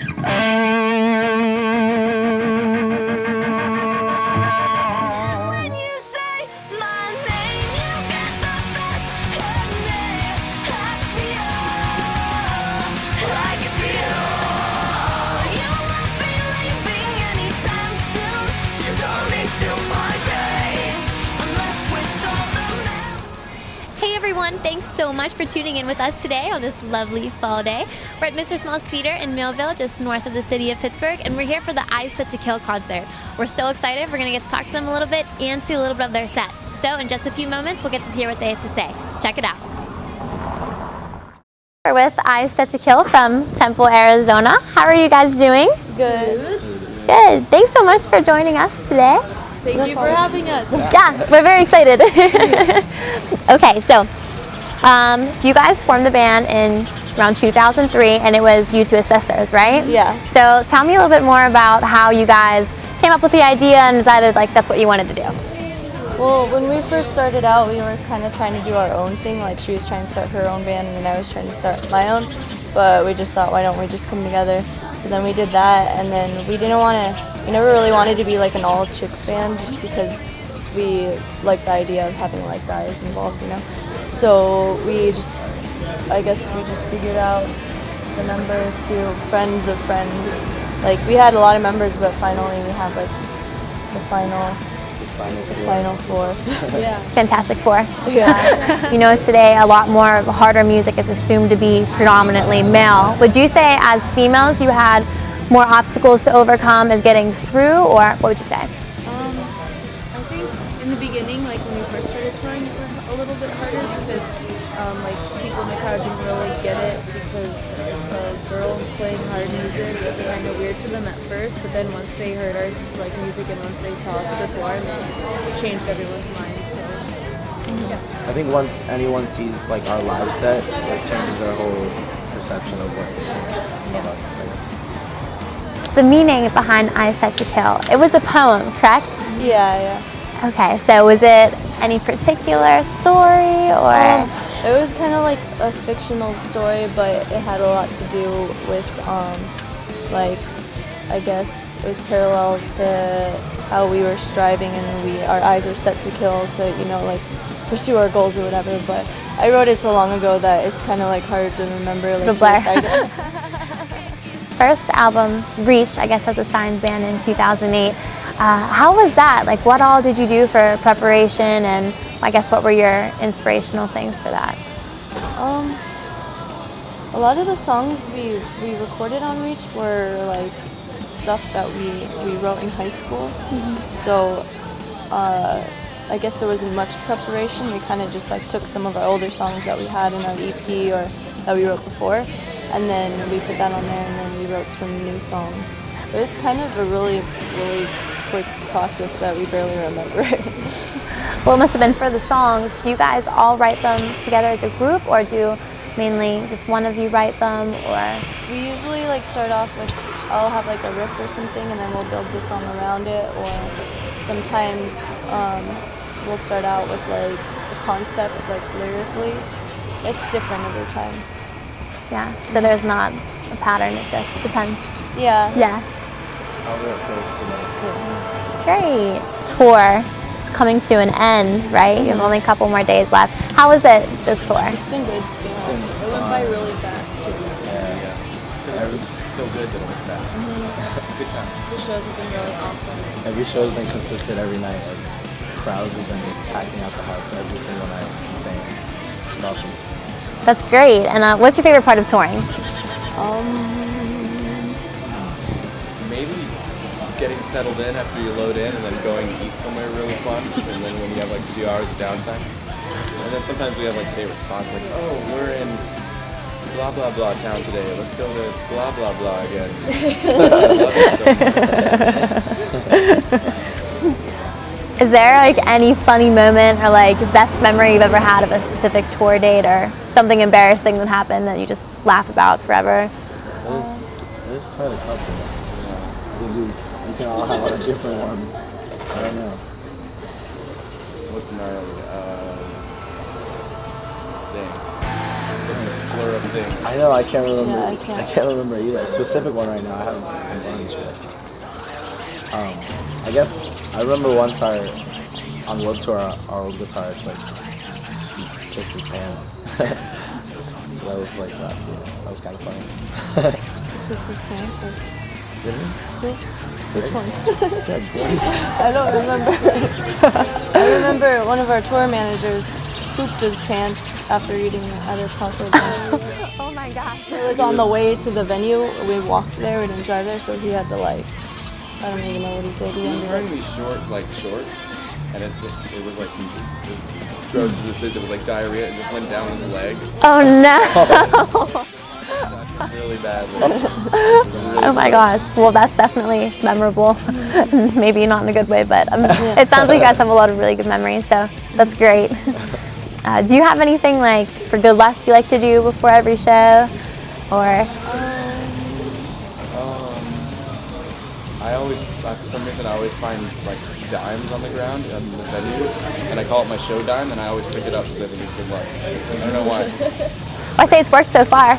Hey everyone, thanks so much for tuning in with us today on this lovely fall day. We're at Mr. Small's Theater in Millville, just north of the city of Pittsburgh, and we're here for the Eyes Set to Kill concert. We're so excited. We're going to get to talk to them a little bit and see a little bit of their set. So in just a few moments, we'll get to hear what they have to say. Check it out. We're with Eyes Set to Kill from Temple, Arizona. How are you guys doing? Good. Good. Thanks so much for joining us today. Thank you for having us. Yeah, we're very excited. Okay, so you guys formed the band in around 2003, and it was you two as sisters, right? Yeah. So tell me a little bit more about how you guys came up with the idea and decided like that's what you wanted to do. Well, when we first started out, we were kind of trying to do our own thing. Like she was trying to start her own band, and then I was trying to start my own. But we just thought, why don't we just come together? So then we did that, and then we never really wanted to be like an all-chick band just because we liked the idea of having like guys involved, you know. So I guess we just figured out the members through friends of friends. Like we had a lot of members, but finally we have like the final four. Yeah. Fantastic Four. Yeah. You know, today a lot more of harder music is assumed to be predominantly male. Would you say as females you had more obstacles to overcome as getting through, or what would you say? I think in the beginning, like when we first started touring, it was a little bit harder because like people in the crowd didn't really get it because girls playing hard music, it's kind of weird to them at first, but then once they heard our like music and once they saw us perform, it changed everyone's minds. So yeah. I think once anyone sees like our live set, it changes their whole perception of what they think of us, I guess. The meaning behind Eyes Set to Kill. It was a poem, correct? Yeah. Okay, so was it any particular story or? It was kind of like a fictional story, but it had a lot to do with, like, I guess it was parallel to how we were striving and our eyes were set to kill to, you know, like pursue our goals or whatever. But I wrote it so long ago that it's kind of like hard to remember, like, to recite it. First album, Reach, I guess as a signed band in 2008. How was that? Like, what all did you do for preparation, and I guess what were your inspirational things for that? A lot of the songs we recorded on Reach were like stuff that we wrote in high school. Mm-hmm. So I guess there wasn't much preparation. We kind of just like took some of our older songs that we had in our EP or that we wrote before, and then we put that on there, and then we wrote some new songs. It was kind of a really, really quick process that we barely remember. Well, it must have been for the songs. Do you guys all write them together as a group, or do mainly just one of you write them, or? We usually like start off with, I'll have like a riff or something, and then we'll build the song around it, or sometimes we'll start out with like a concept, like lyrically. It's different every time. Yeah, so there's not a pattern, it just depends. Yeah. Yeah. How did it first today? Great. Tour is coming to an end, right? You have only a couple more days left. How was it, this tour? It's been good. it went by really fast too. Yeah. It's so good that it went fast. Good time. The shows have been really awesome. Every show's been consistent every night. Like, crowds have been packing out the house every single night. It's insane. It's been awesome. That's great. And what's your favorite part of touring? Maybe getting settled in after you load in and then going to eat somewhere really fun. And then when you have like a few hours of downtime. And then sometimes we have like favorite spots like, oh, we're in blah blah blah town today. Let's go to blah blah blah again. I love it so much. Is there like any funny moment or like best memory you've ever had of a specific tour date, or something embarrassing that happened that you just laugh about forever? There's quite a couple. Yeah. We can all have our different ones. I don't know. What's gnarly? Dang. blur of things. I know, I can't remember. Yeah, I I can't. can't remember either. A specific one right now. I haven't a bunch, but I guess I remember once on Warped Tour, our old guitarist like he kissed his pants. So that was like last year. That was kind of funny. This is pants. Didn't he? Which one? Yeah, I don't remember. I remember one of our tour managers pooped his pants after eating at a taco bar. Oh my gosh. It was on the way to the venue. We walked there. We didn't drive there, so he had to like. I don't even know what he did. He He was ended wearing up. these shorts, and it was like as gross as this is. It was like diarrhea. It just went down his leg Oh no. really badly. It was really Oh my gross. gosh. Well, that's definitely memorable. Maybe not in a good way, but it sounds like you guys have a lot of really good memories, so that's great. Do you have anything like for good luck you like to do before every show? Or For some reason, I always find like dimes on the ground in the venues, and I call it my show dime, and I always pick it up because I think it's good luck. I don't know why. I say it's worked so far.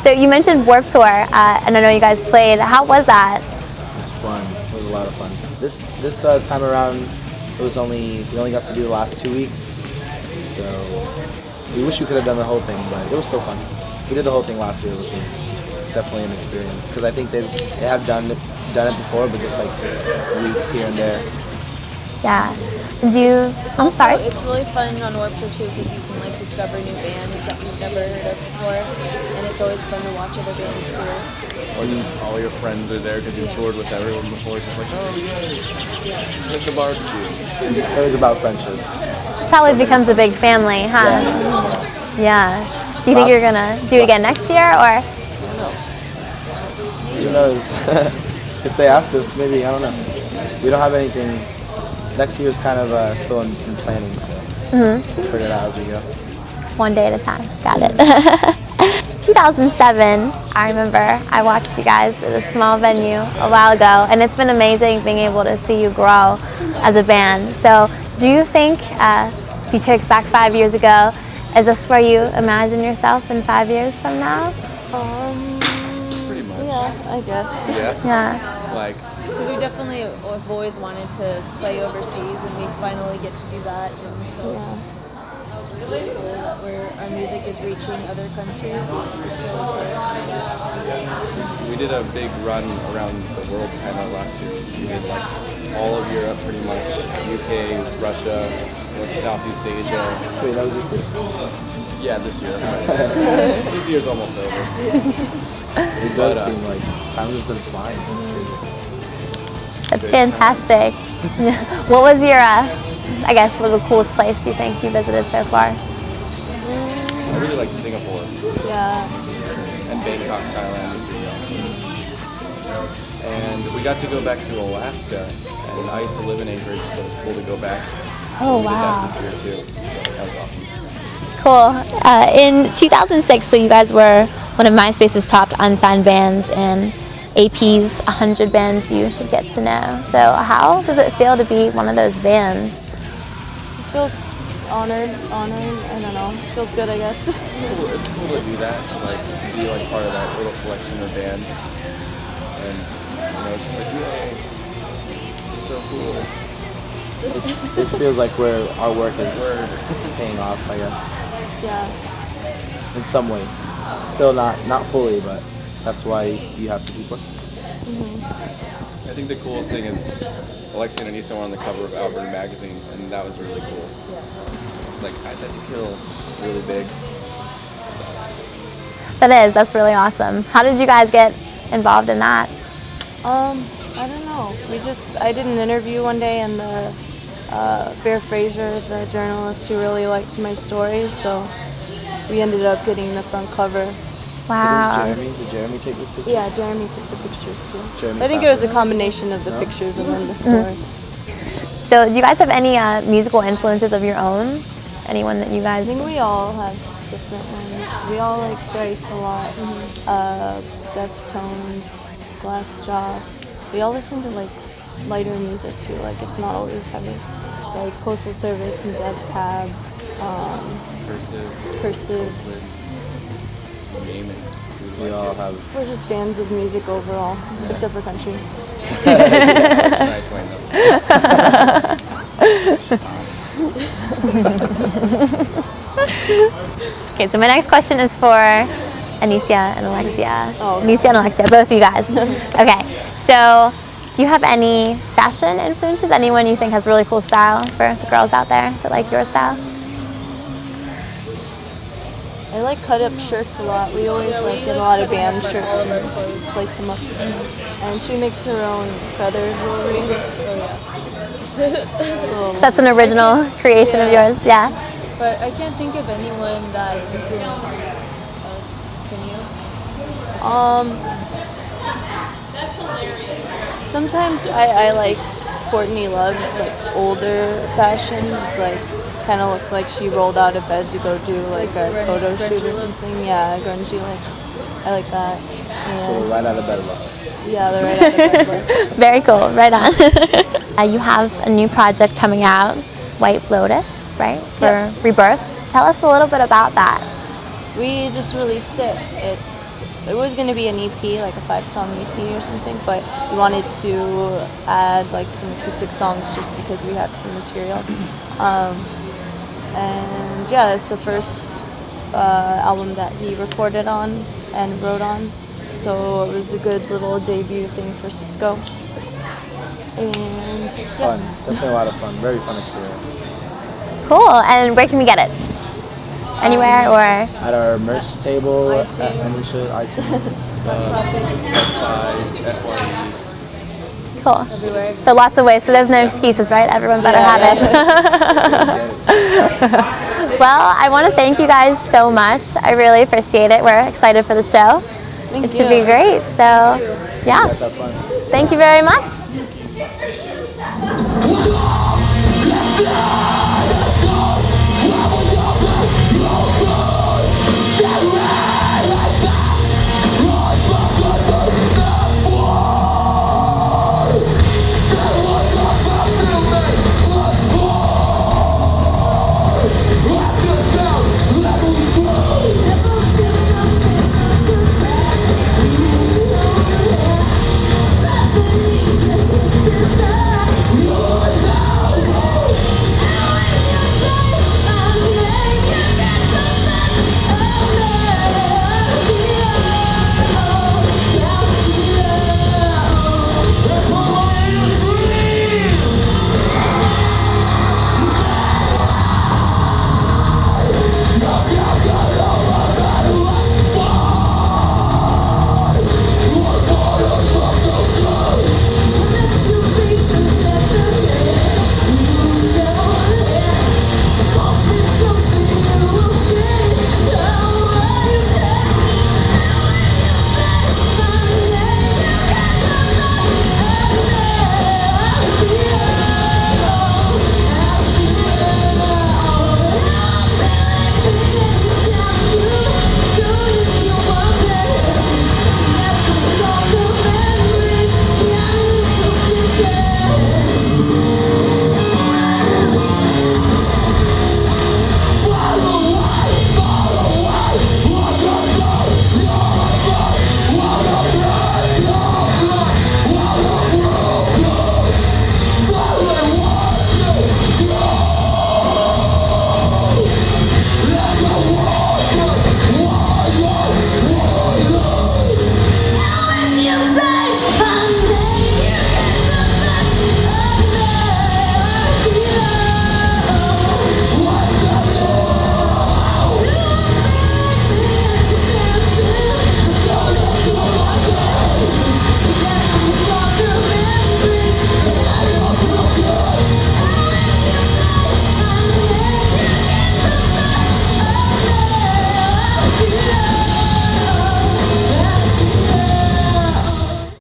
So you mentioned Warped Tour, and I know you guys played. How was that? It was fun. It was a lot of fun. This time around, we only got to do the last 2 weeks, so we wish we could have done the whole thing, but it was still fun. We did the whole thing last year, which is definitely an experience because I think they have done it before, but just like weeks here and there. Yeah. I'm sorry. It's really fun on Warped Tour too because you can like discover new bands that you've never heard of before, and it's always fun to watch other bands tour. Or just all your friends are there because you've toured with everyone before. It's just like, oh yeah, like the barbecue. It was about friendships. Probably becomes a big family, huh? Yeah. Do you think you're gonna do it again next year, or? Who knows? If they ask us, maybe, I don't know. We don't have anything. Next year's kind of still in planning, so we'll figure it out as we go. One day at a time. Got it. 2007, I remember I watched you guys at a small venue a while ago, and it's been amazing being able to see you grow as a band. So do you think, if you took back 5 years ago, is this where you imagine yourself in 5 years from now? Pretty much. Yeah, I guess. Yeah. Yeah. Like, Because we definitely have always wanted to play overseas, and we finally get to do that. And so Yeah. it's cool that our music is reaching other countries. It's really cool. we did a big run around the world kind of last year. We did like all of Europe pretty much, UK, Russia, North Southeast Asia. Wait, that was this year? Yeah, this year. This year's almost over. It does seem like time has been flying. It's crazy. That's fantastic. What was your, I guess, what was the coolest place you think you visited so far? I really like Singapore Yeah. and Bangkok, Thailand is really awesome. And we got to go back to Alaska, and I used to live in Anchorage, so it was cool to go back. Oh, We did wow. that this year too. That was awesome. Cool. In 2006, so you guys were one of MySpace's top unsigned bands and AP's 100 bands you should get to know. So how does it feel to be one of those bands? It feels honored. I don't know. It feels good, I guess. It's cool to do that, like be like part of that little collection of bands, and it's just like, yay, it's so cool. It feels like our work is paying off, I guess, Yeah. in some way. Still not fully, but that's why you have to keep working. I think the coolest thing is Alexia and Anissa were on the cover of Outward magazine, and that was really cool. It's like I Set to Kill, really big. It's awesome. That's really awesome. How did you guys get involved in that? I don't know. I did an interview one day, and the Bear Fraser, the journalist who really liked my story, so we ended up getting the front cover. Wow. Did Jeremy take those pictures? Yeah, Jeremy took the pictures too. Jeremy I think it was a Stafford. combination of the pictures and then the story. So do you guys have any musical influences of your own? Anyone that you I guys... think we all have different ones. We all like Thrice a lot, Deftones, Glassjaw. We all listen to like lighter music too. Like it's not always heavy. Like Postal Service and Death Cab, Cursive. You name it. We all have. We're just fans of music overall, except for country. Shania Twain, though. Okay, so my next question is for Anicia and Alexia. Oh, okay. Anicia and Alexia, both of you guys. Okay, so do you have any fashion influences? Anyone you think has really cool style for the girls out there that like your style? I like cut up shirts a lot. We always like get a lot of band shirts and slice them up. And she makes her own feather jewelry. So that's an original creation of yours, yeah? But I can't think of anyone that influenced us. Can you? Sometimes I like Courtney Love's like older fashion, just like kind of looks like she rolled out of bed to go do like a photo shoot or something. Yeah, grungy look. I like that. So And right out of bed look. yeah, the right out of bed look. Very cool, right on. You have a new project coming out, White Lotus, right? For Yep. Rebirth. Tell us a little bit about that. We just released it. It was going to be an EP, like a 5-song EP or something, but we wanted to add like some acoustic songs just because we had some material. And yeah, it's the first album that he recorded on and wrote on, so it was a good little debut thing for Cisco. And Fun. Definitely a lot of fun. Very fun experience. Cool, and where can we get it? Anywhere or? At our merch table, iTunes. at Anisha, iTunes. Best Buy, FYE. Cool. everywhere. So lots of ways, so there's no excuses, right? Everyone better have it. Well, I want to thank you guys so much. I really appreciate it. We're excited for the show. Thank It should you. be great. So, You yeah. guys have fun. Thank you very much.